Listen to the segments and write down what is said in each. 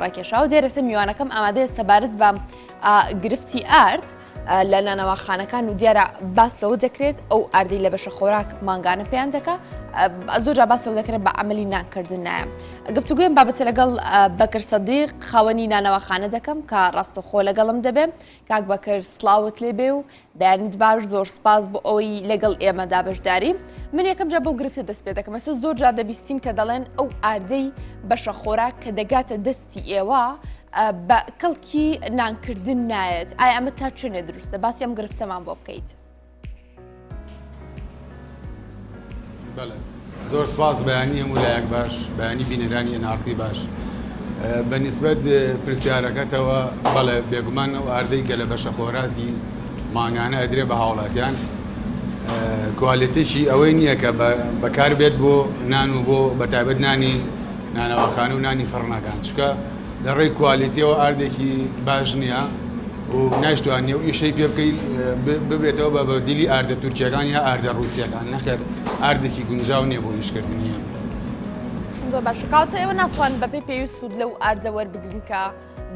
ڕاکێشاو جێرەسە میوانەکەم ئامادەیە سەبارەت بە گرفتی ئارد لە نانەواخانەکان و دیارە باس لەوە دەکرێت ئەو ئاردەی لە بەشە خۆراک ماگانە پێیان دەکا زۆرجا باسەوە دەکرێت بە عملی نانکردن نایە. گفتوگوێم بابەتە لەگەڵ بەکر سەدیق خاوەنی نانەواخانە دەکەم کە ڕاستەخۆ لەگەڵم دەبێ. کاک بەکر سڵاوت لێ بێ و بەیانیت باش، زۆر سپاس بۆ ئەوەی لەگەڵ ئێمەدا بەشداری. من یەکەم جا بۆ گرفتە دەست پێ دەکەم ئەستا زۆرجا دەبیستین کە دەڵێن ئەو ئاردەی بەشە خۆراک کە دەگاتە دەستی ئێوە بە کەڵکی نانکردن نایەت. ئایا ئەمە تا چێنێ دروستە؟ باسی ئەم گرفتەمان بۆ بکەیت. بەڵێ زۆر سپاس بەیانی هەموو لایەک باش، بەیانی بینەرانی ئەنارتی باش. بەنسبەت پرسیارەکەتەوە بەڵێ بێگومان ئەو ئاردەی کە لە بەشە خۆرازی ماگانە ئەدرێ بە هاوڵاتیان کوالیتیشی ئەوەی نییە کە بەکار بێت بۆ نان و بۆ بەتایبەت نانی نانەواخانە و نانی فڕنەکان، چکە لە ڕێی کوالیتیەوە ئاردێکی باش نییە و ناشتوانێ و ئیشەی پێ بکەیت ببێتەوە بە بەدیلی ئاردە تورکیەکان یا ئاردە ڕووسیەکان، نەخێر ئاردێکی گونجاو نییە بۆ ئیشکردنیە. زۆر باش. کاتە ئێوە ناتوان بەپێی پێویست سوود لەو ئاردە وەربگرین کە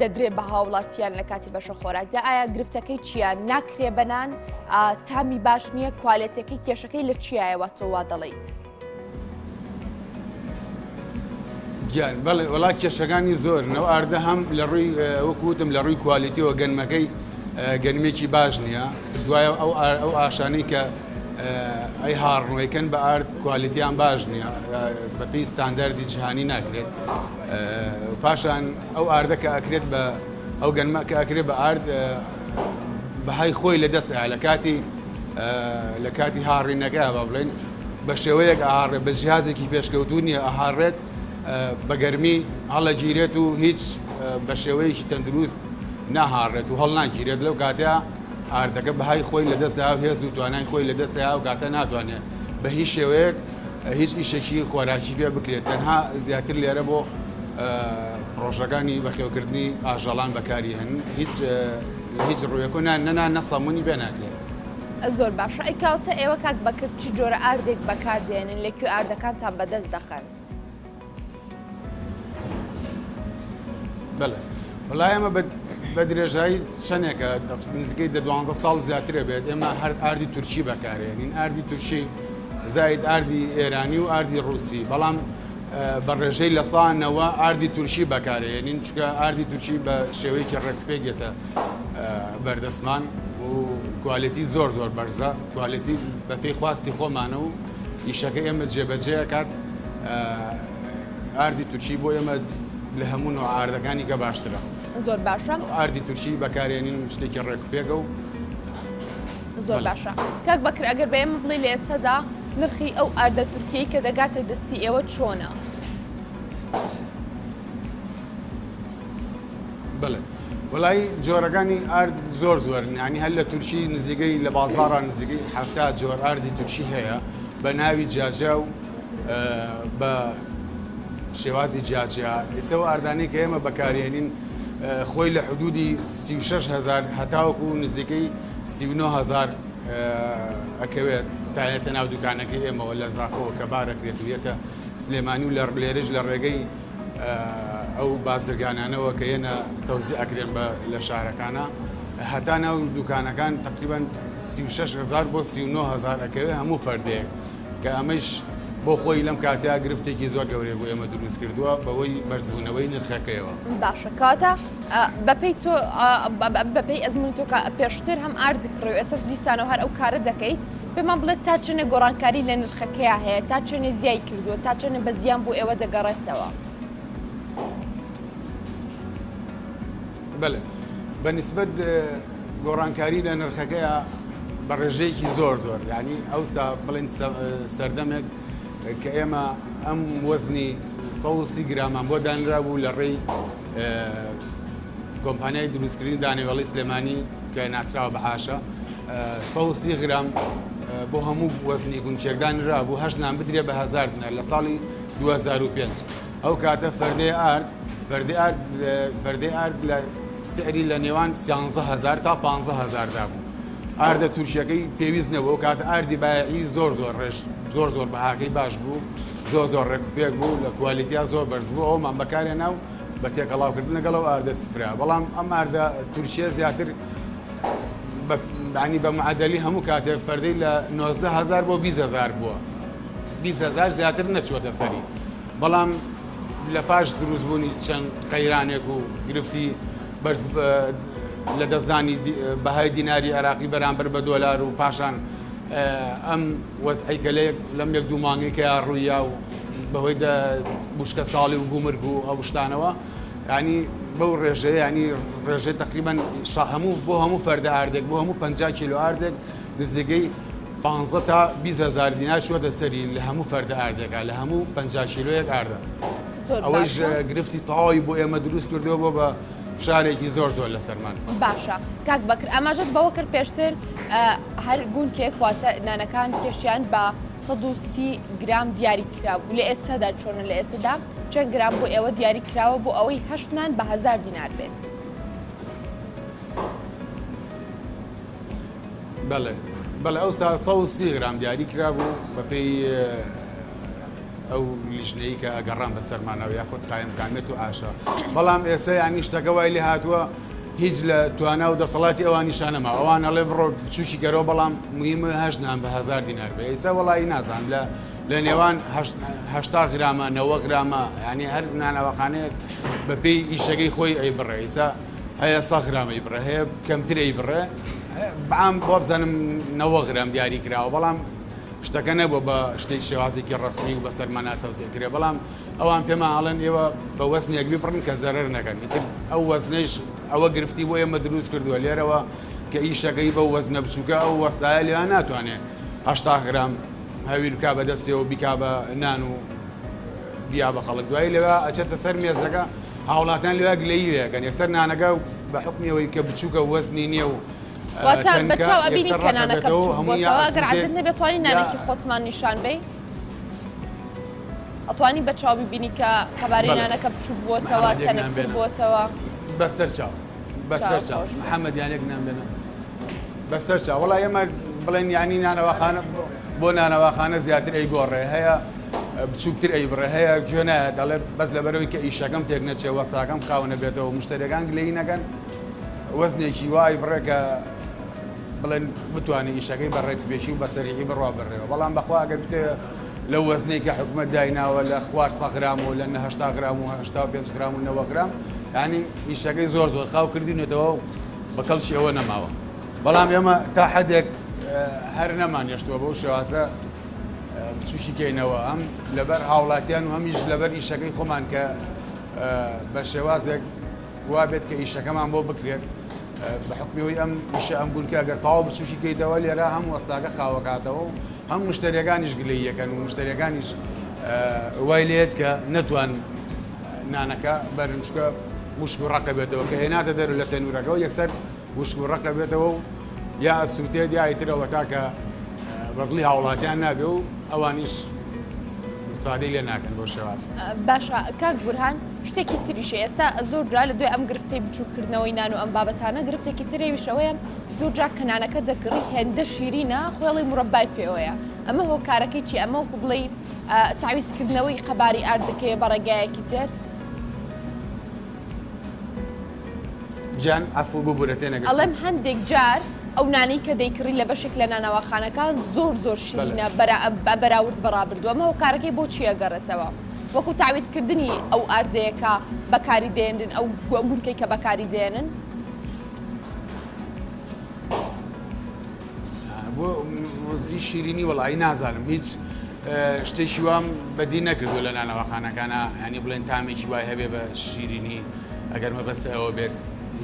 دەدرێ بە هاوڵاتیان لە کاتی بەشە خۆراکدا. ئایا گرفتەکەی چییە؟ ناکرێ بەنان، تامی باش نییە، کوالێتەکەی کێشەکەی لە چیایەوە تۆ وا دەڵێیت؟ گیان بەڵێ وڵات کێشەکانی زۆرنەوە ئاردە هەم لە ڕووی وەکوتم لە ڕووی کوالیتیەوە گەنمەکەی گەنمێکی باش نییە، دوایە ئەو ئاشانەی کە ئەی هاڕنەوەیکەن بە ئارد کوالیتیان باش نییە، بەپێی ستاندەردی جیهانی ناکرێت. پاشان ئەو ئاردە کە ئەکرێت بە ئەو گەنمە کە ئەکرێت بە ئارد بەهای خۆی لەدەستە لە کاتی هاڕینەکە با بڵێن بە شێوەیەک ئاڕێت بە جیهازێکی پێشکەوتوو نییە ئاهاڕێت بە گەرمی هەڵەگیرێت و هیچ بە شێوەیەکی تەندروست ناهاڕێت و هەڵ ناگیرێت. لەو کاتەیە ئاردەکە بەهای خۆی لەدەستە و هێز و توانای خۆی لەدەستە و کاتە ناتوانێت بە هیچ شێوەیەک هیچ ئیشێکی خۆراکی پێ بکرێت. تەنها زیاتر لێرە بۆ پرۆژەکانی بەخێوکردنی ئاژەڵان بەکاری هەن هیچ ڕوویەکە نەنان نەسەمونی بێ ناکرێت. زۆر باشە. ئەیکاوتە ئێوە کاک بەکرد چی جۆرە ئاردێک بەکاردێنن لەکوێ ئاردەکانتان بەدەست دەخەن؟ بەڵێ وڵای ئەمە بە درێژایی چەندێکە نزیکەی 12 ساڵ زیاترە بێت ئێمە هەر ئاردی تورکی بەکارێنین، ئاردی تورکی زاید ئاردی ئێرانی و ئاردی ڕووسی، بەڵام بە ڕێژەی لە ساڵانەوە ئاردی تورکی بەکارێنین چکە ئاردی تورکی بە شێوەیەکی ڕێکپێکێتە بەردەسمان و کوالیتی زۆر بەرزە، کوالیتی بە پێی خواستی خۆمانە و ئیشەکە ئێمە جێبەجێەکات. ئاردی تورکی بۆ ئێمە لە هەموو نوع ئاردەکانی کە باشترە. زۆر باشە. ئاردی تورکی بەکارێنین شتێکی ڕێکپێکە و زۆر باشە. کاک بەکر ئەگەر بە ئێمە بڵێ لە ئێستادا نرخی ئەو ئاردە تورکیەی کە دەگاتە دەستی ئێوە چۆنە؟ بڵێ وڵای جۆرەکانی ئارد زۆرن، ینی هەر لە تورکی نزیگەی لە بازاڕە نزیگەی 70 جۆر ئاردی تورکی هەیە بە ناوی جیاجیا و بە شێوازی جیاجیا. ئێسەوە ئاردانەی کە ئێمە بەکارێنین خۆی لە حدودی 36,000 هەتاوەکو نزیکەی 39,000 ئەکەوێت تایەتە ناو دوکانەکەی ئێمەوە لە زاخەوە کە بارەکرێت و یەتە سلێمانی و لێرەش لە ڕێگەی ئەو بازرگانانەوە کە ئێنە تەوزی ئەکرێن لە شارەکانە هەتا ناو دوکانەکان تقریبان 36,000 بۆ 39,000 ئەکەوێت هەموو فەردەیەک کە ئەمەش بۆ خۆی لەم کاتیا گرفتێکی زۆر گەورەی بۆ ئێمە دروست کردووە بەوەی بەرزبوونەوەی نرخەکەیەوە. باشە. کاتە بەپێی ئەزمون تۆ پێشتر هەم ئاردی کڕێ ئێستا دیسانەوە هەر ئەو کارە دەکەیت، پێمان بڵێت تا چێنێ گۆڕانکاری لە نرخەکەیە هەیە، تا چێنێ زیای کردووە، تا چێنێ بە زیان بۆ ئێوە دەگەڕێتەوە؟ بەڵێ بەنسبەت گۆڕانکاری لە نرخەکەیە بە ڕێژەیەکی زۆر یعنی ئەوسا بڵێن سەردەمێک کە ئێمە ئەم وەزنی 130 گرامان بۆ دانرا بوو لە ڕێی کۆمپانیای دروستکردنی دانەوێڵی سلێمانی کە ناسراوە بە عاشە 130 گرام بۆ هەموو وەزنی گونچێکدانرا بوو 8 نان بدرێ بە 1000 دینار لە ساڵی 2005. ئەو کاتە فەردەی ئارد لە سعری لە نێوان 13,000 تا 15,000 دا بوو. ئاردە تورکیەکەی پێویست نەبوو کاتە ئاردی بایعی زۆر بەهاکەی باش بوو، زۆر ڕێکپێک بوو، لە کوالیتیا زۆر بەرز بوو، ئەومان بەکارێنا و بە تێکەڵاوکردن لەگەڵەوە ئاردە سفرا بەڵام ئەم ئاردە تورکیە زیاتر ینی بە معدەلی هەموو کاتێک فەردەی لە 19,000 بۆ 20,000 بووە 20,000 زیاتر نەچوەتە سەری بەڵام لە پاش دروستبوونی چەند قەیرانێک و گرفتی بەرز لە دەستدانی بەهای دیناری عێراقی بەرامبەر بە دۆلار و پاشان ئەم وەزعی کە لەم یەک دوو مانگی کە ڕووییا و بەهۆی بوشکە ساڵی و گومرگ و ئەو شتانەوە ینی بەو ڕێژەیە ینی ڕێژەی تقریبان هەموو بۆ هەموو فەردە ئاردێک بۆ هەموو 50 کیلۆ ئاردێک نزیگەی 15 تا 20,000 دینار چوەتە سەری لە هەموو فەردە ئاردێکە لە هەموو 50 کیلۆیەک ئاردە ئەوەیش گرفتی تەواوی بۆ ئێمە دروست کردەوە بۆ بە فشارێکی زۆر لەسەرمان باشە کاک بەکر ئاماژەت بەوە کرد پێشتر هەر گونکێک واتە نانەکان کێشیان بە 130 گرام دیاری کراوە لە ئێستادا چۆنە لە ئێستادا چەند گرام بۆ ئێوە دیاری کراوە بۆ ئەوەی 8 نان بە 1000 دینار بێت بەڵێ ئەو 130 گرام دیاری کرابوو بەپێی ئەو لیژنەی کە ئەگەڕان بە سەرمانەوە یاخود قایمکامێت و ئاشا بەڵام ئێستا ینی شتەکە وای لێ هاتووە هیچ لە توانە و دەسەڵاتی ئەوان نیشانەما ئەوان ئەڵێ بڕۆ بچوشی گەرەوە بەڵام مهمە 8 نان بە 1000 دینار بێ ئێستا وەڵی نازان لە نێوان 80 گرامە 90 گرامە ینی هەر نانەوەخانەیەک بەپێی ئیشەکەی خۆی ئەیبڕێ ئێستا هەیە 100 گرامەی بڕێ هەیە کەمتر ئەیبڕێ بەعام بۆ بزانم 90 گرام دیاری کراوە بەڵام شتەکە نەبوو بە شتێک شێوازێکی ڕسمی و بە سەرمانە تەوزیع کرێ بەڵام ئەوان پێمان ئاڵێن ئێوە بە وەزنێک بپڕن کە زەرەر نەکەن ئەو وەزنەیش ئەوە گرفتی بۆ ئێمە دروست کردووە لێرەوە کە ئیشەکەی بە وەزنە بچووکە ئەو وەسایە لێیان ناتوانێت 80 گرام هەویر بکا بە دەستێەوە بیکا بە نان و بیا بە خەڵک دوایی لەوە ئەچێتە سەر مێزەکە هاوڵاتیان لێوە گلەیی لێکەن یەکسەر نانەکە بە حکمیەوەی کە بچووکە وەزنی نییە و واتە بەچاو ئەبینی کە نانەکە بچووکبووەتەوە ئەگەر عەزت نەبێت توانی نانێکی خۆتمان نیشان بێ ئەتوانی بەچاو ببینی کە قەبارەی نانەکە بچووک بووەتەوە تەنەکتر بووەتەوە بەسەر چاو محەممەد یانێک نامدەنە بەسەر چاو وەڵای ئێمە بڵێن ینی نانەوەخانە بۆ نانەوەخانە زیاتر ئەیگۆڕێ هەیە بچووکتر ئەیبڕێ هەیە گوێنایە دەڵێ بەس لەبەرەوەی کە ئیشەکەم تێک نەچێ وەساکەم خاونە بێتەوە مشتەرەکان گلەی نەکەن وەزنێکی وای بڕێکە بڵێن بتوانانی ئیشەکەی بەڕێک پێشی و بەسەرێکی بڕوا بڕێەوە بەڵام بەخوا ئەگەر بتێ لە وەزنێک کە حکومەت دایناوە لە خوار 100 گرام و لە 80 گرام و 85 گرام و 90 گرام ینی ئیشەکەی زۆر خاو کردینێتەوە بە کەڵشی ئەوە نەماوە بەڵام ئێمە تا حدێک هەر نەمانێشتووە بەو شێوازە بچوشی کەینەوە ئەم لەبەر هاوڵاتیان و هەمیش لەبەر ئیشەکەی خۆمان کە بە شێوازێک وا بێت کە ئیشەکەمان بۆ بکرێت بە حکمیەوەی ئەم ئیشە ئەم گونکە ئەگەر تاوا بچوشی کەیتەوە لێرە هەم وەساگە خاوەکاتەوە و هەم مشتریەکانیش گلەی یەکەن و مشتریەکانیش وای لێت کە نەتوان نانەکە بەرنجکە وشک و ڕقە بێتەوە کە هێناتە دەرو لە تەنورەکە و یەکسەر وشک و ڕقە بێتەوە و یا ئەسووتێت یا ئیترەوە تاکە بەدڵی هاوڵاتیان نابێ و ئەوانیش استفادەی لێ ناکەن بۆ شێواز باشە کاک بورهان شتێکی تریشە ئێستا زۆر جا لە دوای ئەم گرفتەی بچووکردنەوەی نان و ئەم بابەتانە گرفتێکی ترێویشەوەیە زۆر جا کە نانەکە دەکڕی هێندە شیرینە خۆڵی مربای پێوەیە ئەمە هۆکارەکەی چی ئەمە وەکو بڵێ تعویزکردنەوەی قەباری ئاردەکەیە بە ڕێگایەکی تر جان ئەفوو ببورەتێنەگە ئەڵێم هەندێک جار ئەو نانی کە دەیکڕی لە بەشێک لە نانەوەخانەکان زۆر شیرینە بەراورد بەڕابردووە ئەمە هۆکارەکەی بۆ چیە گەڕێتەوە وەکو تعویزکردنی ئەو ئاردەیەکە بەکاری دێنن ئەو گونکەی کە بەکاری دێنن بۆ وەزعی شیرینی وەڵی نازانم هیچ شتێکی وام بەدی نەکردو لە نانەوەخانەکانە ینی بڵێن تامێکی وای هەبێ بە شیرینی ئەگەر مەبەستە ئەوە بێت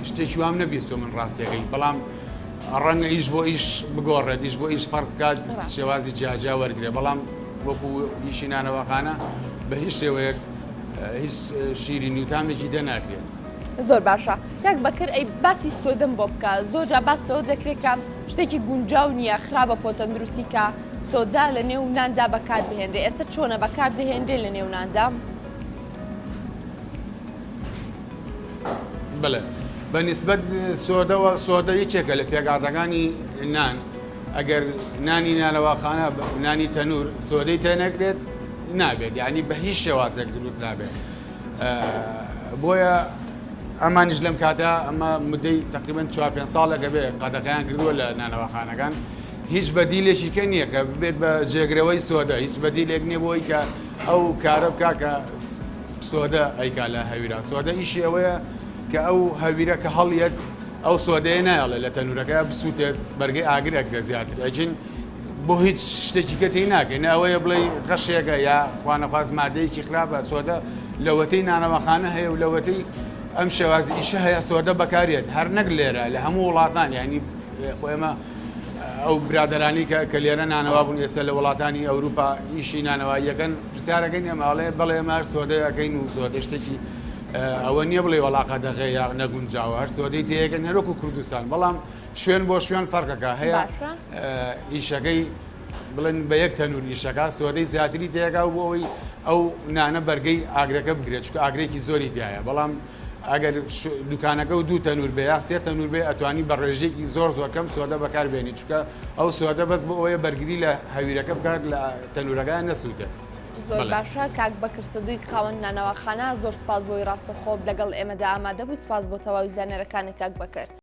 شتێکی وام نەبیستۆ من ڕاستیەکەی بەڵام ڕەنگە ئیش بۆ ئیش بگۆڕێت ئیش بۆ ئیش فەرقکات شێوازی جیاجا وەرگێ بەڵام وەکو ئیشی نانەوەخانە بە هیچ شێوەیەک هیچ شیرینی و تامێکی دەناکرێت زۆر باشە یاک بەکرد ئەی باسی سۆدەم بۆ بکە زۆر جا باستەوە دەکرێت کە شتێکی گونجاو نییە خراپە بۆ تەندروستی کە سۆدا لە نێو ناندا بەکار بهێنرێ ئێستا چۆنە بەکار دەهێنرێ لە نێو ناندا بڵێ بەنسبەت سۆدەوە سۆدە یەکێکە لە پێگاتەکانی نان ئەگەر نانی نانەوەخانە نانی تەنور سۆدەی تێنەکرێت نابێت یعنی بە هیچ شێوازێک دروست نابێت بۆ بۆیە ئەمانیش لەم کاتە ئەمە مدەی تقریبان 4-5 ساڵەکە بێ قەدەقەیان کردووە لە نانەوەخانەکان هیچ بەدیلێکی کە نییە کە بێت بە جێگرەوەی سۆدە هیچ بەدیلێک نییە بۆی کە ئەو کارە بکا کە سۆدە ئەیکا لە هەویرا سۆدە ئیشی ئەوەیە کە ئەو هەویرە کە هەڵیەت ئەو سۆدەیە نایڵێ لە تەنورەکە بسووتێت بەرگەی ئاگرێکە زیاتر ئەجین بۆ هیچ شتێکی کە تێی ناکەین ئەوەیە بڵێ غەشێکە یا خوانەخواست مادەیەکی خراپە سۆدە لەوەتەی نانەوەخانە هەیە و لەوەتەی ئەم شێوازی ئیشە هەیە سۆدە بەکارێت هەر نەک لێرە لە هەموو وڵاتان یعنی خۆ ئێمە ئەو برادرانی کە لێرە نانەوا بوون ئێستا لە وڵاتانی ئەوروپا ئیشی نانەواییەکەن پرسیارەکەین ئێماڵێ بەڵێ مار سۆدەیەکەین و سۆدە شتێکی ئەوە نییە بڵێ وڵاقە دەغێ یا نەگونجاوە هەر سۆدەی تەیەکەن هەرۆک و کوردستان بەڵام شوێن بۆ شوێن فەرقەکە هەیە ئیشەکەی بڵێن بە یەک تەنور ئیشەکە سۆدەی زیاتری تەیەکا و بۆ ئەوەی ئەو نانە بەرگەی ئاگرەکە بگرێت چکە ئاگرێکی زۆری تایە بەڵام ئەگەر دوکانەکە و دوو تەنور بێ یا سێ تەنور بێ ئەتوانی بە ڕێژێکی زۆر کەم سۆدە بەکاربێنی چکە ئەو سۆدە بەس بۆ ئەوەیە بەرگری لە هەویرەکە بکات لە تەنورەکان نەسووتێت. زۆر باشە کاک بەکرسدوی خاوەن نانەوەخانە زۆر سپاس بۆی ڕاستەخۆ لەگەڵ ئێمەدا ئامادە بوو سپاس بۆ تەواوی زانێرەکانی کاک بەکر.